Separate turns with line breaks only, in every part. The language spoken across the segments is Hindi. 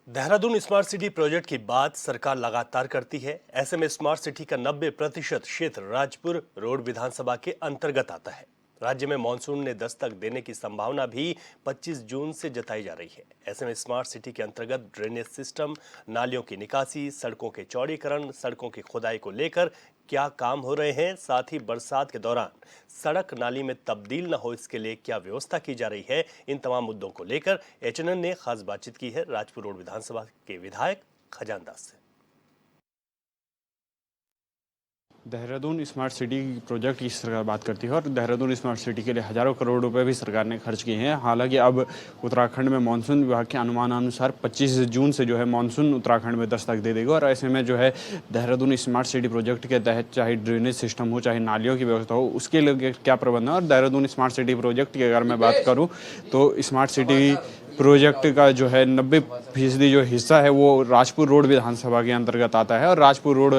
देहरादून स्मार्ट सिटी प्रोजेक्ट की बात सरकार लगातार करती है। ऐसे में स्मार्ट सिटी का 90% क्षेत्र राजपुर रोड विधानसभा के अंतर्गत आता है। राज्य में मानसून ने दस्तक देने की संभावना भी 25 जून से जताई जा रही है। ऐसे में स्मार्ट सिटी के अंतर्गत ड्रेनेज सिस्टम, नालियों की निकासी, सड़कों के चौड़ीकरण, सड़कों की खुदाई को लेकर क्या काम हो रहे हैं, साथ ही बरसात के दौरान सड़क नाली में तब्दील न हो इसके लिए क्या व्यवस्था की जा रही है, इन तमाम मुद्दों को लेकर एचएनएन ने खास बातचीत की है राजपुर रोड विधानसभा के विधायक खजानदास से।
देहरादून स्मार्ट सिटी प्रोजेक्ट की सरकार बात करती है और देहरादून स्मार्ट सिटी के लिए हजारों करोड़ रुपए भी सरकार ने खर्च किए हैं। हालांकि अब उत्तराखंड में मानसून विभाग के अनुमानानुसार 25 जून से जो है मानसून उत्तराखंड में दस्तक दे देगा और ऐसे में जो है देहरादून स्मार्ट सिटी प्रोजेक्ट के तहत चाहे ड्रेनेज सिस्टम हो, चाहे नालियों की व्यवस्था हो, उसके लिए क्या प्रबंध है। और देहरादून स्मार्ट सिटी प्रोजेक्ट की अगर मैं बात करूँ तो स्मार्ट सिटी प्रोजेक्ट का जो है 90% जो हिस्सा है वो राजपुर रोड विधानसभा के अंतर्गत आता है। और राजपुर रोड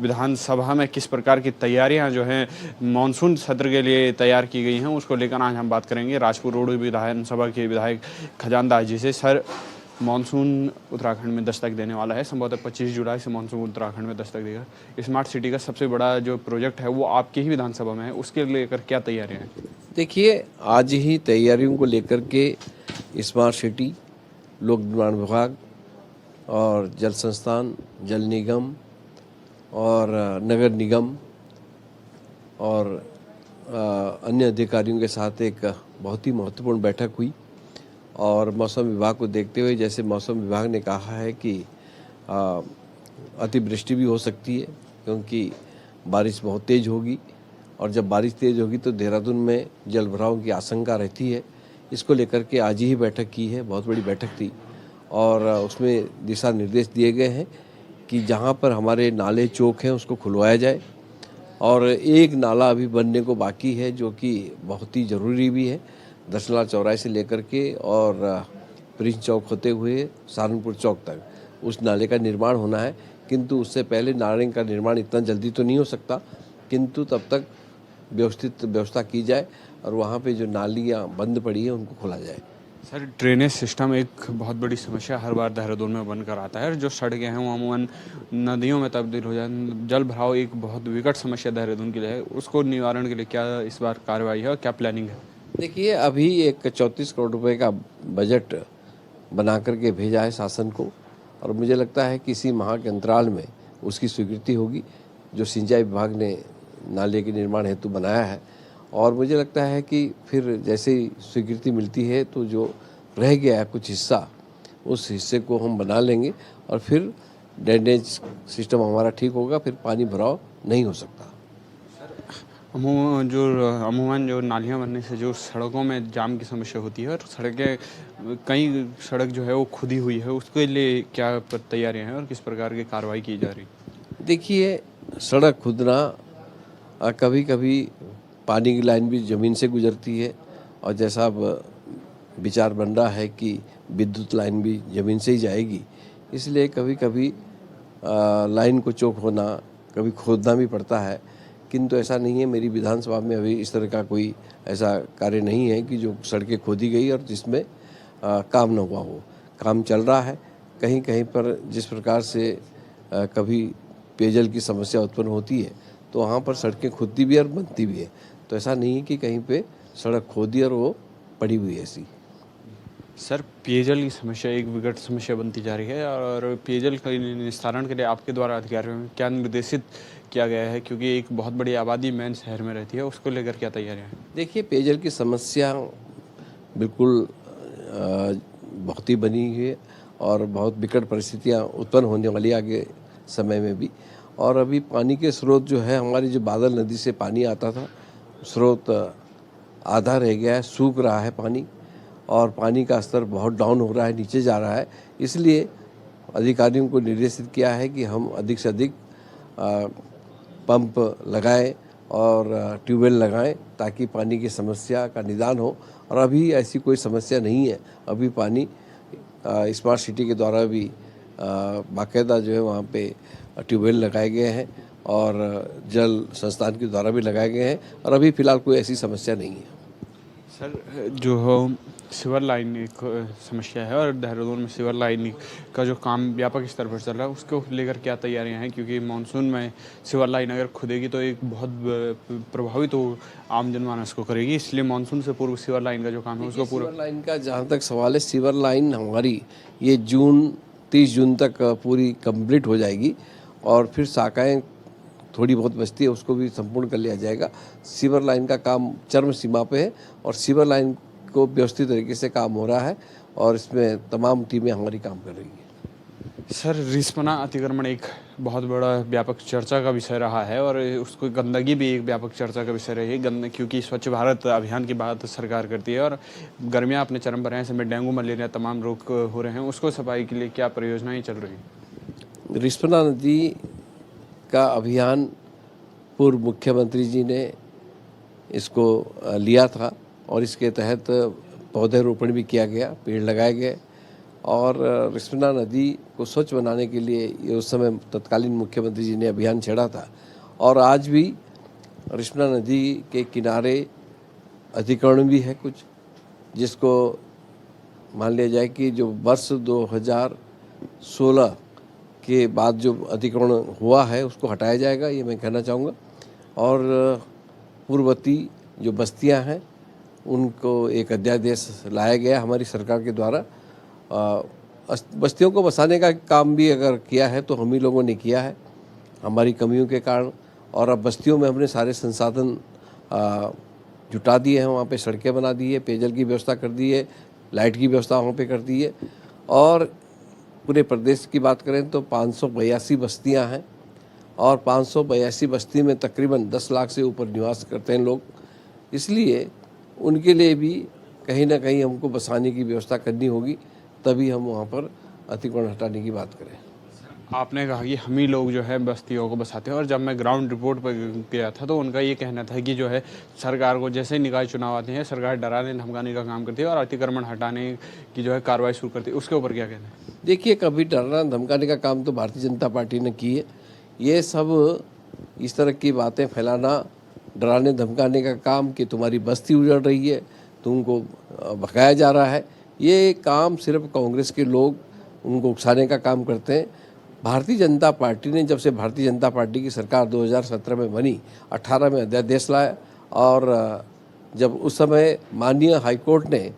विधानसभा में किस प्रकार की तैयारियां जो हैं मानसून सत्र के लिए तैयार की गई हैं, उसको लेकर आज हम बात करेंगे राजपुर रोड विधानसभा के विधायक खजानदास जी से। सर, मानसून उत्तराखंड में दस्तक देने वाला है, संभवतः 25 जुलाई से मानसून उत्तराखंड में दस्तक देगा। स्मार्ट सिटी का सबसे बड़ा जो प्रोजेक्ट है वो आपकी ही विधानसभा में है, उसके लेकर क्या तैयारियाँ हैं?
देखिए, आज ही तैयारियों को लेकर के स्मार्ट सिटी, लोक निर्माण विभाग और जल संस्थान, जल निगम और नगर निगम और अन्य अधिकारियों के साथ एक बहुत ही महत्वपूर्ण बैठक हुई। और मौसम विभाग को देखते हुए, जैसे मौसम विभाग ने कहा है कि अतिवृष्टि भी हो सकती है क्योंकि बारिश बहुत तेज़ होगी और जब बारिश तेज़ होगी तो देहरादून में जल भराव की आशंका रहती है। इसको लेकर के आज ही बैठक की है, बहुत बड़ी बैठक थी और उसमें दिशा निर्देश दिए गए हैं कि जहां पर हमारे नाले चौक हैं उसको खुलवाया जाए। और एक नाला अभी बनने को बाकी है जो कि बहुत ही ज़रूरी भी है, दशनाला चौराहे से लेकर के और प्रिंस चौक होते हुए सहारनपुर चौक तक उस नाले का निर्माण होना है। किंतु उससे पहले नाले का निर्माण इतना जल्दी तो नहीं हो सकता, किंतु तब तक व्यवस्थित व्यवस्था की जाए और वहाँ पे जो नालियाँ बंद पड़ी हैं उनको खोला जाए।
सर, ड्रेनेज सिस्टम एक बहुत बड़ी समस्या हर बार देहरादून में बनकर आता है। जो सड़कें हैं वो अमूमन नदियों में तब्दील हो जाए, जल भराव एक बहुत विकट समस्या देहरादून के लिए है। उसको निवारण के लिए क्या इस बार कार्रवाई है और क्या प्लानिंग है?
देखिए, अभी एक 34 करोड़ रुपए का बजट बना करके भेजा है शासन को और मुझे लगता है कि इसी माह के अंतराल में उसकी स्वीकृति होगी, जो सिंचाई विभाग ने नाले के निर्माण हेतु बनाया है। और मुझे लगता है कि फिर जैसे ही स्वीकृति मिलती है तो जो रह गया है कुछ हिस्सा, उस हिस्से को हम बना लेंगे और फिर ड्रेनेज सिस्टम हमारा ठीक होगा, फिर पानी भराव नहीं हो सकता।
अमूमन जो नालियाँ बनने से जो सड़कों में जाम की समस्या होती है और सड़कें, कई सड़क जो है वो खुदी हुई है, उसके लिए क्या तैयारियां हैं और किस प्रकार की कार्रवाई की जा रही?
देखिए, सड़क खुदना कभी कभी पानी की लाइन भी ज़मीन से गुजरती है और जैसा अब विचार बन रहा है कि विद्युत लाइन भी ज़मीन से ही जाएगी, इसलिए कभी कभी लाइन को चौक होना, कभी खोदना भी पड़ता है। किंतु ऐसा नहीं है, मेरी विधानसभा में अभी इस तरह का कोई ऐसा कार्य नहीं है कि जो सड़कें खोदी गई और जिसमें काम न हुआ हो। काम चल रहा है। कहीं कहीं पर जिस प्रकार से कभी पेयजल की समस्या उत्पन्न होती है तो वहाँ पर सड़कें खुदती भी और बनती भी है। तो ऐसा नहीं है कि कहीं पे सड़क खोदी और वो पड़ी हुई है ऐसी।
सर, पेयजल की समस्या एक विकट समस्या बनती जा रही है और पेयजल के निस्तारण के लिए आपके द्वारा अधिकारियों में क्या निर्देशित किया गया है, क्योंकि एक बहुत बड़ी आबादी मेन शहर में रहती है, उसको लेकर क्या तैयारियां हैं?
देखिए, पेयजल की समस्या बिल्कुल बहुत ही बनी हुई है और बहुत विकट परिस्थितियाँ उत्पन्न होने वाली आगे समय में भी। और अभी पानी के स्रोत जो है, हमारी जो बादल नदी से पानी आता था, स्रोत आधा रह गया है, सूख रहा है पानी और पानी का स्तर बहुत डाउन हो रहा है, नीचे जा रहा है। इसलिए अधिकारियों को निर्देशित किया है कि हम अधिक से अधिक पंप लगाएं और ट्यूबवेल लगाएं ताकि पानी की समस्या का निदान हो। और अभी ऐसी कोई समस्या नहीं है। अभी पानी स्मार्ट सिटी के द्वारा भी बाकायदा जो है वहाँ पे ट्यूबवेल लगाए गए हैं और जल संस्थान के द्वारा भी लगाए गए हैं और अभी फ़िलहाल कोई ऐसी समस्या नहीं है।
सर, जो सिवर लाइन एक समस्या है और देहरादून में सिवर लाइन का जो काम व्यापक स्तर पर चल रहा है उसको लेकर क्या तैयारियां हैं, क्योंकि मानसून में सिवर लाइन अगर खुदेगी तो एक बहुत प्रभावित तो आम जनमानस को करेगी, इसलिए मानसून से पूर्व सिवर लाइन का जो काम है उसको पूरा।
सिवर लाइन का जहाँ तक सवाल है, सिवर लाइन हमारी ये 30 जून तक पूरी कंप्लीट हो जाएगी और फिर शाखाएं थोड़ी बहुत बचती है उसको भी संपूर्ण कर लिया जाएगा। सिवर लाइन का काम चरम सीमा पे है और सिवर लाइन को व्यवस्थित तरीके से काम हो रहा है और इसमें तमाम टीमें हमारी काम कर रही है।
सर, रिस्पना अतिक्रमण एक बहुत बड़ा व्यापक चर्चा का विषय रहा है और उसको गंदगी भी एक व्यापक चर्चा का विषय रही है, क्योंकि स्वच्छ भारत अभियान की बात सरकार करती है और गर्मियाँ अपने चरम पर हैं, इसमें डेंगू मलेरिया तमाम रोग हो रहे हैं, उसको सफाई के लिए क्या परियोजनाएं चल रही हैं?
रिस्पना नदी का अभियान पूर्व मुख्यमंत्री जी ने इसको लिया था और इसके तहत पौधे रोपण भी किया गया, पेड़ लगाए गए और रिस्पना नदी को स्वच्छ बनाने के लिए ये उस समय तत्कालीन मुख्यमंत्री जी ने अभियान छेड़ा था। और आज भी रिस्पना नदी के किनारे अतिक्रमण भी है कुछ, जिसको मान लिया जाए कि जो वर्ष 2016 के बाद जो अतिक्रमण हुआ है उसको हटाया जाएगा, ये मैं कहना चाहूँगा। और पूर्ववर्ती जो बस्तियां हैं उनको एक अध्यादेश लाया गया हमारी सरकार के द्वारा। बस्तियों को बसाने का काम भी अगर किया है तो हम ही लोगों ने किया है हमारी कमियों के कारण, और अब बस्तियों में हमने सारे संसाधन जुटा दिए हैं, वहाँ पे सड़कें बना दी है, पेयजल की व्यवस्था कर दी है, लाइट की व्यवस्था वहाँ पे कर दी है। और पूरे प्रदेश की बात करें तो 582 बस्तियां हैं और 582 बस्ती में तकरीबन 10 लाख से ऊपर निवास करते हैं लोग, इसलिए उनके लिए भी कहीं ना कहीं हमको बसाने की व्यवस्था करनी होगी, तभी हम वहाँ पर अतिक्रमण हटाने की बात करें।
आपने कहा कि हम ही लोग जो है बस्तियों को बसाते हैं, और जब मैं ग्राउंड रिपोर्ट पर गया था तो उनका ये कहना था कि जो है सरकार को जैसे ही निकाय चुनाव आते हैं सरकार डराने धमकाने का काम करती है और अतिक्रमण हटाने की जो है कार्रवाई शुरू करती है, उसके ऊपर क्या कहना है?
देखिए, कभी डराना धमकाने का काम तो भारतीय जनता पार्टी ने की है। ये सब इस तरह की बातें फैलाना, डराने धमकाने का काम कि तुम्हारी बस्ती उजड़ रही है, तुमको भगाया जा रहा है, ये काम सिर्फ कांग्रेस के लोग उनको उकसाने का काम करते हैं। भारतीय जनता पार्टी ने, जब से भारतीय जनता पार्टी की सरकार 2017 में बनी, 18 में अध्यादेश लाया और जब उस समय माननीय हाईकोर्ट ने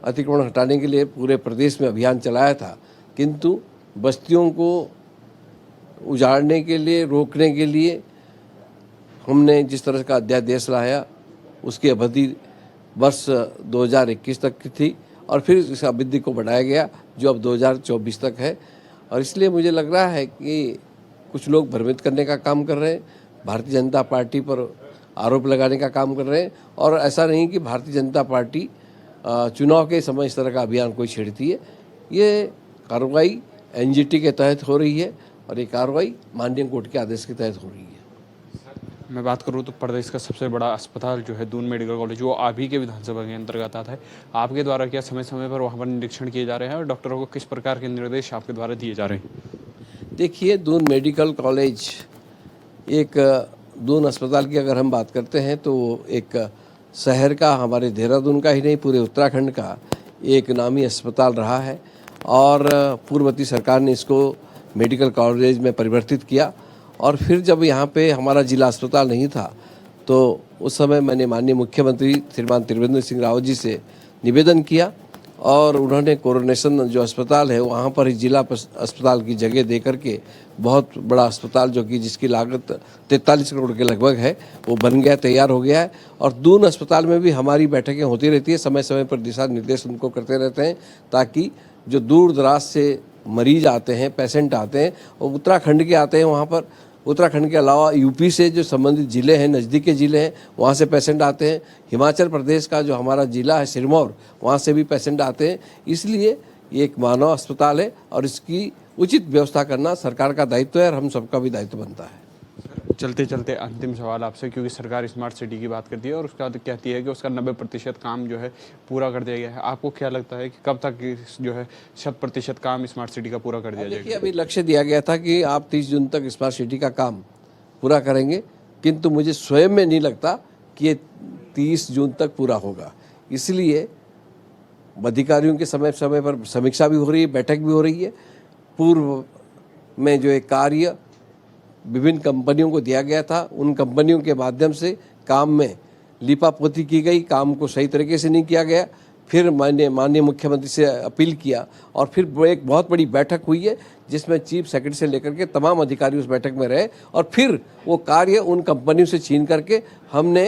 अतिक्रमण हटाने के लिए पूरे प्रदेश में अभियान चलाया था, किंतु बस्तियों को उजाड़ने के लिए, रोकने के लिए हमने जिस तरह का अध्यादेश लाया उसकी अवधि वर्ष 2021 तक की थी और फिर इस अवधि को बढ़ाया गया जो अब 2024 तक है। और इसलिए मुझे लग रहा है कि कुछ लोग भ्रमित करने का काम कर रहे हैं, भारतीय जनता पार्टी पर आरोप लगाने का काम कर रहे हैं। और ऐसा नहीं कि भारतीय जनता पार्टी चुनाव के समय इस तरह का अभियान कोई छेड़ती है। ये कार्रवाई एनजीटी के तहत हो रही है और ये कार्रवाई माननीय कोर्ट के आदेश के तहत हो रही है।
मैं बात करूँ तो प्रदेश का सबसे बड़ा अस्पताल जो है दून मेडिकल कॉलेज, वो आप ही के विधानसभा के अंतर्गत आता है। आपके द्वारा क्या समय समय पर वहाँ पर निरीक्षण किए जा रहे हैं और डॉक्टरों को किस प्रकार के निर्देश आपके द्वारा दिए जा रहे हैं?
देखिए, दून मेडिकल कॉलेज एक दून अस्पताल की अगर हम बात करते हैं तो एक शहर का, हमारे देहरादून का ही नहीं पूरे उत्तराखंड का एक नामी अस्पताल रहा है और पूर्ववर्ती सरकार ने इसको मेडिकल कॉलेज में परिवर्तित किया। और फिर जब यहाँ पे हमारा जिला अस्पताल नहीं था तो उस समय मैंने माननीय मुख्यमंत्री श्रीमान त्रिवेंद्र सिंह रावत जी से निवेदन किया और उन्होंने कोरोनेशन जो अस्पताल है वहाँ पर ही जिला अस्पताल की जगह दे करके बहुत बड़ा अस्पताल, जो कि जिसकी लागत 43 करोड़ के लगभग है, वो बन गया, तैयार हो गया है। और दून अस्पताल में भी हमारी बैठकें होती रहती है, समय समय पर दिशा निर्देश उनको करते रहते हैं ताकि जो दूर दराज से मरीज आते हैं, पेशेंट आते हैं, वो उत्तराखंड के आते हैं। वहाँ पर उत्तराखंड के अलावा यूपी से जो संबंधित ज़िले हैं, नज़दीक के ज़िले हैं, वहाँ से पेशेंट आते हैं। हिमाचल प्रदेश का जो हमारा ज़िला है सिरमौर, वहाँ से भी पेशेंट आते हैं। इसलिए ये एक मानव अस्पताल है और इसकी उचित व्यवस्था करना सरकार का दायित्व है और हम सबका भी दायित्व बनता है।
चलते चलते अंतिम सवाल आपसे, क्योंकि सरकार स्मार्ट सिटी की बात करती है और उसका कहती है कि उसका 90% काम जो है पूरा कर दिया गया है। आपको क्या लगता है कि कब तक जो है 100% काम स्मार्ट सिटी का पूरा कर दिया जाएगा?
देखिए, अभी लक्ष्य दिया गया था कि आप 30 जून तक स्मार्ट सिटी का काम पूरा करेंगे, किंतु मुझे स्वयं में नहीं लगता कि ये 30 जून तक पूरा होगा। इसलिए अधिकारियों के समय समय पर समीक्षा भी हो रही है, बैठक भी हो रही है। पूर्व में जो एक कार्य विभिन्न कंपनियों को दिया गया था, उन कंपनियों के माध्यम से काम में लीपापोती की गई, काम को सही तरीके से नहीं किया गया। फिर माननीय मुख्यमंत्री से अपील किया और फिर एक बहुत बड़ी बैठक हुई है जिसमें चीफ सेक्रेटरी से लेकर के तमाम अधिकारी उस बैठक में रहे और फिर वो कार्य उन कंपनियों से छीन करके हमने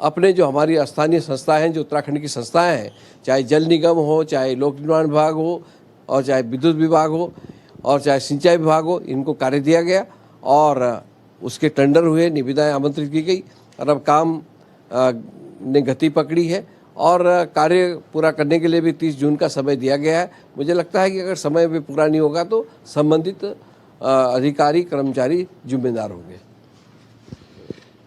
अपने जो हमारी स्थानीय संस्थाएं हैं, जो उत्तराखंड की संस्थाएं हैं, चाहे जल निगम हो, चाहे लोक निर्माण विभाग हो और चाहे विद्युत विभाग हो और चाहे सिंचाई विभाग हो, इनको कार्य दिया गया और उसके टेंडर हुए, निविदाएं आमंत्रित की गई और अब काम ने गति पकड़ी है और कार्य पूरा करने के लिए भी 30 जून का समय दिया गया है। मुझे लगता है कि अगर समय पे पूरा नहीं होगा तो संबंधित अधिकारी कर्मचारी जिम्मेदार होंगे।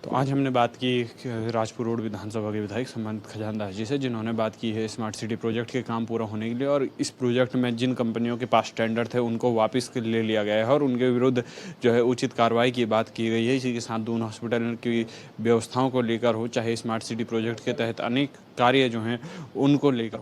तो आज हमने बात की राजपुर रोड विधानसभा के विधायक सम्मानित खजानदास जी से, जिन्होंने बात की है स्मार्ट सिटी प्रोजेक्ट के काम पूरा होने के लिए और इस प्रोजेक्ट में जिन कंपनियों के पास टेंडर थे उनको वापस ले लिया गया है और उनके विरुद्ध जो है उचित कार्रवाई की बात की गई है। इसी के साथ दून हॉस्पिटल की व्यवस्थाओं को लेकर हो, चाहे स्मार्ट सिटी प्रोजेक्ट के तहत अनेक कार्य जो हैं उनको लेकर